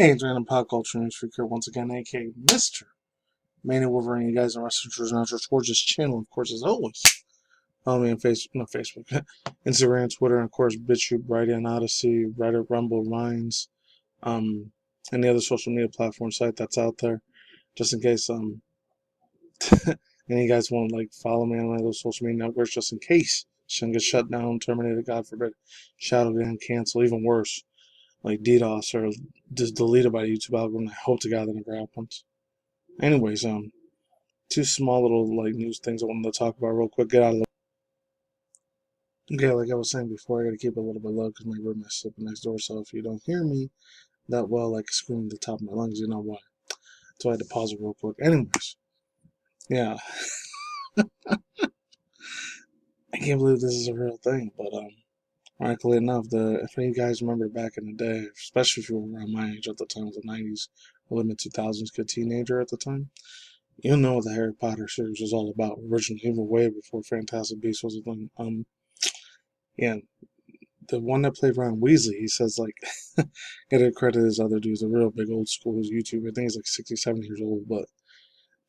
Hey, it's Random Pop Culture News Freak here once again, aka Mr. Manny Wolverine. You guys on Wrestling Not Your Gorgeous channel, of course, as always. Follow me on Facebook, Instagram, Twitter, and of course, BitChute, Brighteon, Odyssey, Reddit, Rumble, Minds, any other social media platform site that's out there, just in case any of you guys want to like follow me on one of those social media networks, just in case shouldn't get shut down, terminated, God forbid, shadowed, canceled, even worse, like DDoS or just deleted by the YouTube algorithm. I hope to God that never happens. Anyways, two small little like news things I wanted to talk about real quick. Get out of the okay, like I was saying before, I gotta keep it a little bit low because my roommate's sleeping next door. So if you don't hear me that well, like screaming at the top of my lungs, you know why. So I had to pause it real quick. Anyways, yeah, I can't believe this is a real thing, but ironically enough, if any of you guys remember back in the day, especially if you were around my age at the time, the '90s, early mid 2000s, kid teenager at the time. You know what the Harry Potter series was all about originally, even way before Fantastic Beasts was a thing. Yeah, the one that played Ron Weasley, he says, like, gotta credit his other dudes, a real big old school YouTuber. I think he's like 67 years old, but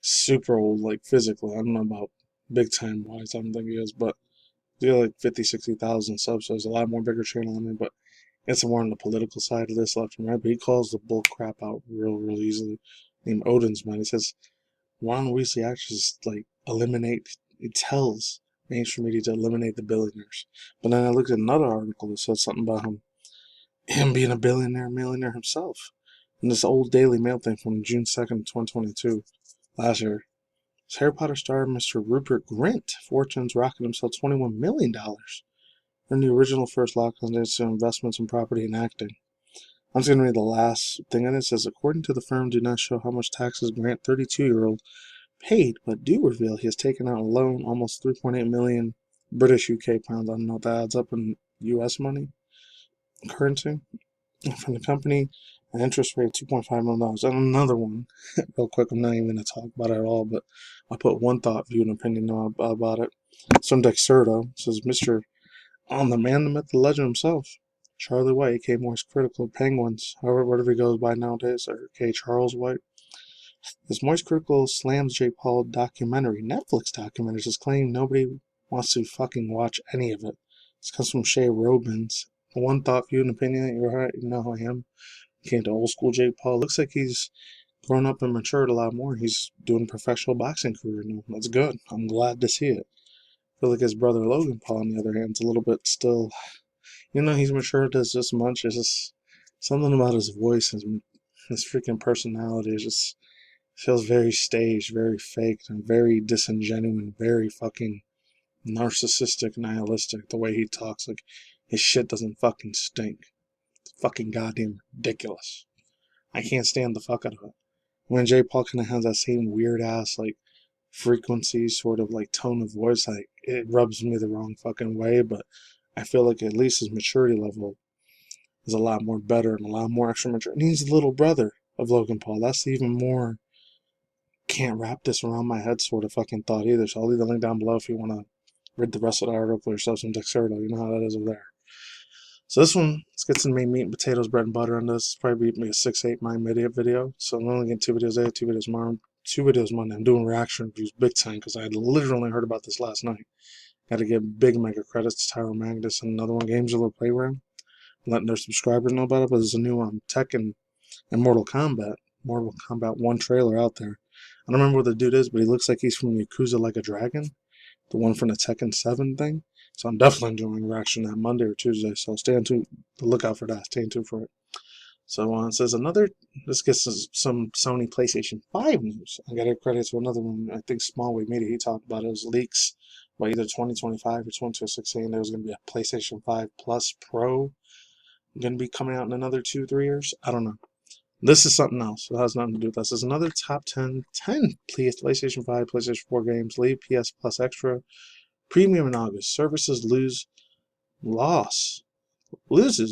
super old, like, physically. I don't know about big time wise, I don't think he is, but he's got like 50, 60,000 subs, so he's a lot more bigger channel than me, but it's more on the political side of this, left and right, but he calls the bull crap out real easily. Named Odin's Man. He says, Ron Weasley actually just like it tells mainstream media to eliminate the billionaires. But then I looked at another article that said something about him being a millionaire himself. And this old Daily Mail thing from June 2nd, 2022, last year. Harry Potter star Mr. Rupert Grint fortunes rocketed himself $21 million from the original first lockdown to investments in property and acting. I'm just going to read the last thing in it. It says, according to the firm, do not show how much taxes Grant, 32-year-old, paid, but do reveal he has taken out a loan almost 3.8 million British UK pounds. I don't know what that adds up in US money, currency, from the company, an interest rate of $2.5 million. And another one, real quick, I'm not even going to talk about it at all, but I put one thought, view, and opinion about it. Some Dexerto says, Mr. On the man, the myth, the legend himself, Charlie White, aka Moistcritikal, Penguiz, however, whatever he goes by nowadays, or aka Charles White. This Moistcritikal slams Jake Paul documentary, Netflix documentary, is claiming nobody wants to fucking watch any of it. This comes from Shay Robins. One thought, view, and opinion. You're right, you know who I am. Came to old school Jake Paul. Looks like he's grown up and matured a lot more. He's doing a professional boxing career now. That's good. I'm glad to see it. I feel like his brother Logan Paul, on the other hand, is a little bit still. He's matured as much. It's just something about his voice and his freaking personality is just feels very staged, very fake, and very disingenuous, very fucking narcissistic, nihilistic. The way he talks, like his shit doesn't fucking stink. It's fucking goddamn ridiculous. I can't stand the fuck out of it. When Jay Paul kind of has that same weird ass like frequency, sort of like tone of voice, like it rubs me the wrong fucking way. But I feel like at least his maturity level is a lot more better and a lot more extra mature. And he's the little brother of Logan Paul. That's even more can't wrap this around my head sort of fucking thought either. So I'll leave the link down below if you want to read the rest of the article yourself, some Dexerto. You know how that is over there. So this one, let's get some meat and potatoes, bread and butter on this. Probably be a 6-8 my video. So I'm only getting 2 videos today, 2 videos tomorrow, 2 videos Monday. I'm doing reaction reviews big time because I had literally heard about this last night. Got to give big mega credits to Tyro Magnus and another one, Games of the Playground. Letting their subscribers know about it, but there's a new Tekken and Mortal Kombat 1 trailer out there. I don't remember what the dude is, but he looks like he's from Yakuza Like a Dragon, the one from the Tekken 7 thing. So I'm definitely doing reaction that Monday or Tuesday. So stay on to the lookout for that. Stay tuned for it. So it says let's get some Sony PlayStation 5 news. I got to credit to another one. I think Smallway Media, he talked about it. It was leaks by either 2025 or 2026 saying there was going to be a PlayStation 5 Plus Pro going to be coming out in another 2-3 years. I don't know. This is something else. It has nothing to do with this. This is another top 10 PlayStation 5, PlayStation 4 games. Leave PS Plus Extra. Premium in August. Services loses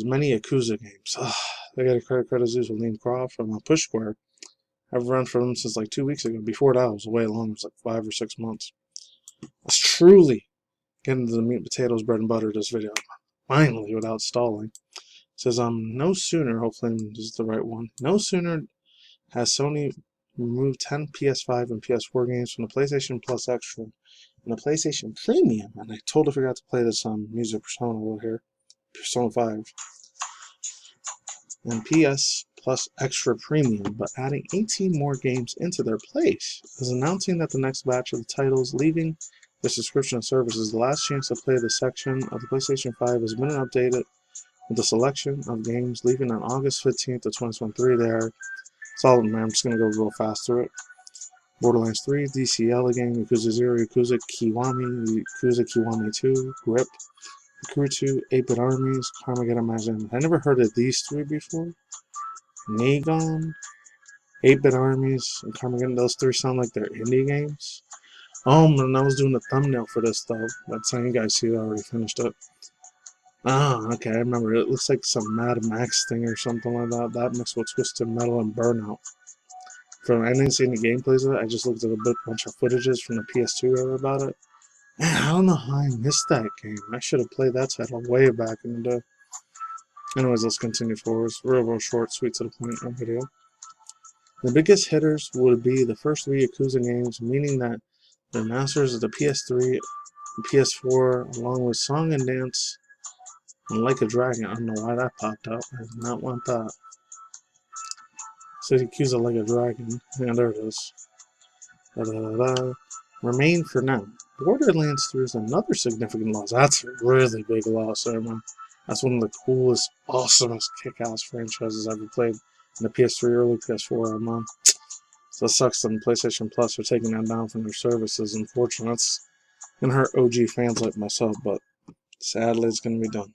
many Yakuza games. They got a credit Zeus with Liam Croft from Push Square. I've run for them since like 2 weeks ago. Before that, I was way long. It was like 5 or 6 months. Let's truly get into the meat and potatoes, bread and butter of this video. Finally, without stalling. says, no sooner, hopefully this is the right one, no sooner has Sony removed 10 PS5 and PS4 games from the PlayStation Plus Extra and the PlayStation Premium, and I totally forgot to play this music Persona over here, Persona 5, and PS Plus Extra Premium, but adding 18 more games into their place, is announcing that the next batch of the titles leaving the subscription services, the last chance to play the section of the PlayStation 5 has been updated with a selection of games leaving on August 15th of 2023. There, solid man. I'm just gonna go real fast through it. Borderlands 3, DCL game, Yakuza 0, Yakuza Kiwami, Yakuza Kiwami 2, Grip, Crew 2, 8-Bit Armies, Carmageddon Magazine. I never heard of these three before. Nagon, 8-Bit Armies, and Carmageddon. Those three sound like they're indie games. And I was doing the thumbnail for this though. That's how you guys see it. I already finished it. Okay, I remember. It looks like some Mad Max thing or something like that. That mixed with Twisted Metal and Burnout. I didn't see any gameplays of it. I just looked at a bunch of footages from the PS2 era about it. Man, I don't know how I missed that game. I should have played that title way back in the day. Anyways, let's continue forward. It's real short, sweet to the point video. The biggest hitters would be the first three Yakuza games, meaning that the masters of the PS3 and PS4, along with Song and Dance and Like a Dragon. I don't know why that popped up. I did not want that. So Yakuza Like a Dragon. Yeah, there it is. Remain for now. Borderlands 3 is another significant loss. That's a really big loss there, man. That's one of the coolest, awesomest kick-ass franchises I've ever played in the PS3, early PS4, man. So it sucks that PlayStation Plus are taking that down from their services. Unfortunately, that's gonna hurt OG fans like myself, but sadly, it's gonna be done.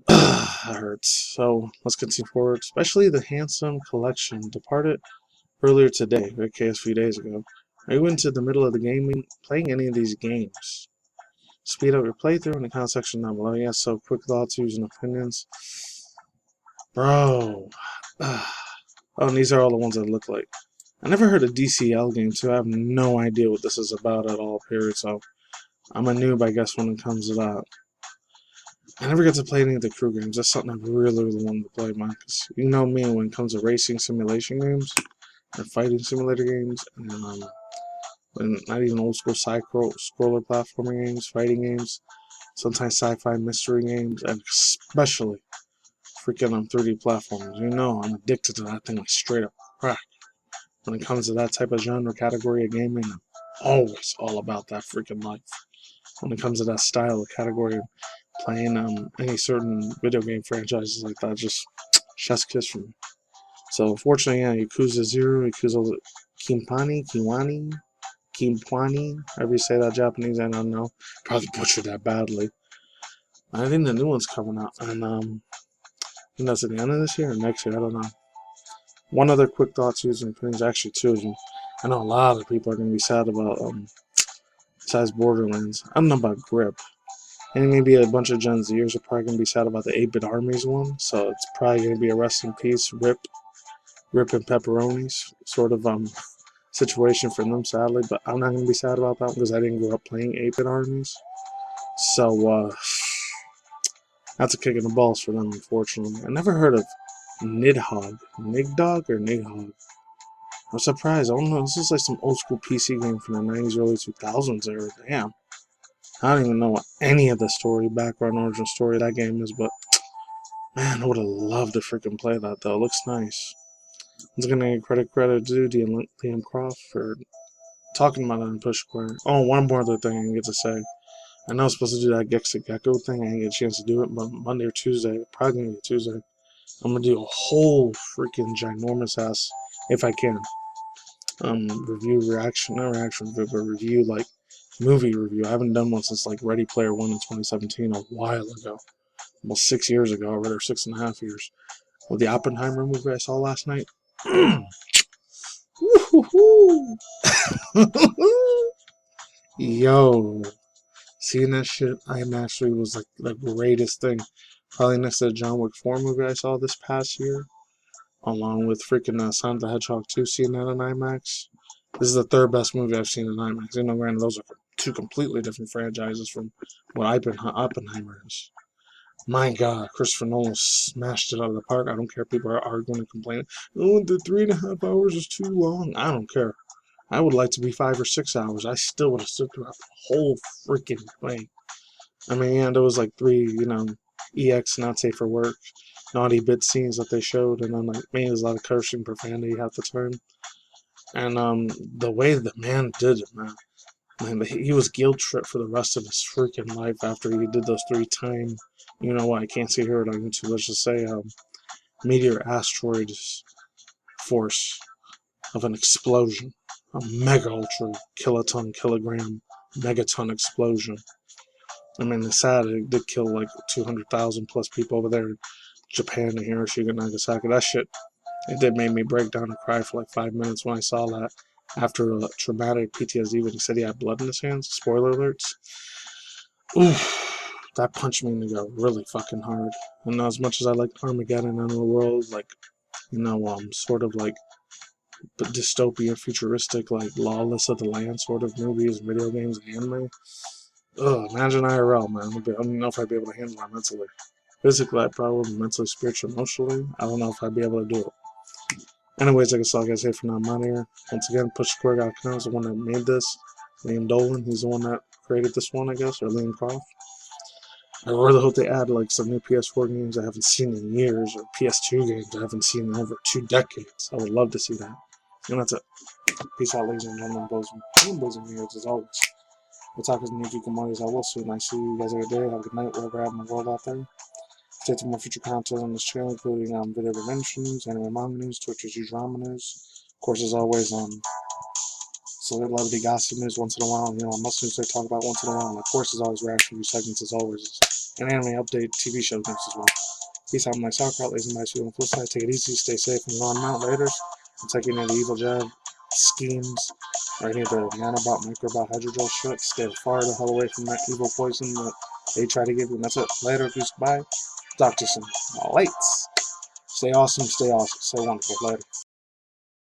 That hurts. So let's continue forward. Especially the Handsome Collection departed earlier today, okay, a few days ago. Are you into the middle of the gaming, playing any of these games? Speed up your playthrough in the comment section down below. Yeah, so quick thoughts, views, and opinions. Bro. And these are all the ones that look like. I never heard of DCL game too. I have no idea what this is about at all, period. So I'm a noob, I guess, when it comes to that. I never get to play any of the crew games. That's something I really wanted to play, man. Because you know me, when it comes to racing simulation games, or fighting simulator games, and not even old school side-scroller platforming games, fighting games, sometimes sci-fi mystery games, and especially freaking 3D platformers. You know I'm addicted to that thing like straight up crack. When it comes to that type of genre category of gaming, I'm always all about that freaking life. When it comes to that style of category, playing any certain video game franchises like that, just chef's kiss for me. So unfortunately, yeah, Yakuza 0, Yakuza Kiwani, however you say that Japanese, I don't know. Probably butchered that badly. I think the new one's coming out, and I think that's at the end of this year or next year, I don't know. One other quick thoughts, using opinions, actually two of them. I know a lot of people are going to be sad about, besides Borderlands. I don't know about Grip. And maybe a bunch of Gen Zers are probably going to be sad about the 8-Bit Armies one, so it's probably going to be a rest in peace, Rip and Pepperonis sort of situation for them, sadly. But I'm not going to be sad about that one because I didn't grow up playing 8-Bit Armies. So that's a kick in the balls for them, unfortunately. I never heard of Nidhogg. Nigdog or Nighthog? I'm surprised. I don't know. This is like some old school PC game from the 90s, early 2000s era. Damn. I don't even know what any of the story, background, origin story of that game is, but man, I would have loved to freaking play that though. It looks nice. I'm gonna give credit to Liam Croft for talking about it on Push Square. Oh, one more other thing I didn't get to say. I know I was supposed to do that Gexa Gecko thing. I didn't get a chance to do it, but Monday or Tuesday, probably gonna be Tuesday, I'm gonna do a whole freaking ginormous ass, if I can, review, not reaction review, but review, like, movie review. I haven't done one since, like, Ready Player One in 2017, a while ago. Almost 6 years ago already, or 6.5 years. With the Oppenheimer movie I saw last night. Yo, seeing that shit IMAX was like the greatest thing. Probably next to the John Wick 4 movie I saw this past year, along with freaking Sonic the Hedgehog 2, seeing that in IMAX. This is the third best movie I've seen in IMAX. You know, granted, those are two completely different franchises from what Oppenheimer is. My God, Christopher Nolan smashed it out of the park. I don't care if people are arguing and complaining. Oh, the 3.5 hours is too long. I don't care. I would like to be 5 or 6 hours. I still would have stood throughout the whole freaking thing. I mean, yeah, there was like three, EX not safe for work, naughty bit scenes that they showed, and then like maybe there's a lot of cursing, profanity half the time. And the way the man did it, man, he was guilt tripped for the rest of his freaking life after he did those 3 time. You know what? I can't see here on YouTube. Let's just say meteor asteroid force of an explosion, a mega ultra kiloton kilogram megaton explosion. I mean, it's sad it did kill like 200,000 plus people over there in Japan and Hiroshima and Nagasaki. That shit, it did make me break down and cry for like 5 minutes when I saw that after a traumatic PTSD when he said he had blood in his hands. Spoiler alerts. Oof, that punched me in the gut really fucking hard. And as much as I like Armageddon and the world, like, sort of like dystopian, futuristic, like Lawless of the Land sort of movies, video games, and anime. Ugh, imagine IRL, man. I don't know if I'd be able to handle that mentally. Physically, I probably, mentally, spiritually, emotionally, I don't know if I'd be able to do it. Anyways, I guess all I gotta say for now, I'm out of here. Once again, Push2Square.com is the one that made this. Liam Dolan, he's the one that created this one, I guess, or Liam Croft. I really hope they add like some new PS4 games I haven't seen in years, or PS2 games I haven't seen in over 2 decades. I would love to see that. And that's it. Peace out, ladies and gentlemen, boys and girls, as always. We'll talk as many geeky as I will soon. I see you guys every day. Have a good night, wherever you're at in the world out there. Stay tuned for more future content on this channel, including video revenge news, anime manga news, Twitch reviews, drama news. Of course, as always, celebrity gossip news once in a while. Most news they talk about once in a while. And of course, as always, reaction review segments as always. An anime update, TV show news as well. Peace out, my soccer out, ladies and guys. On the flip side, take it easy, stay safe, and go on out later. I'm taking any evil jab schemes or any of the nanobot, microbot, hydrogel shit. Stay far the hell away from that evil poison that they try to give you. And that's it. Later, peace, bye. Talk to you soon. All right. Stay awesome, stay wonderful. Later.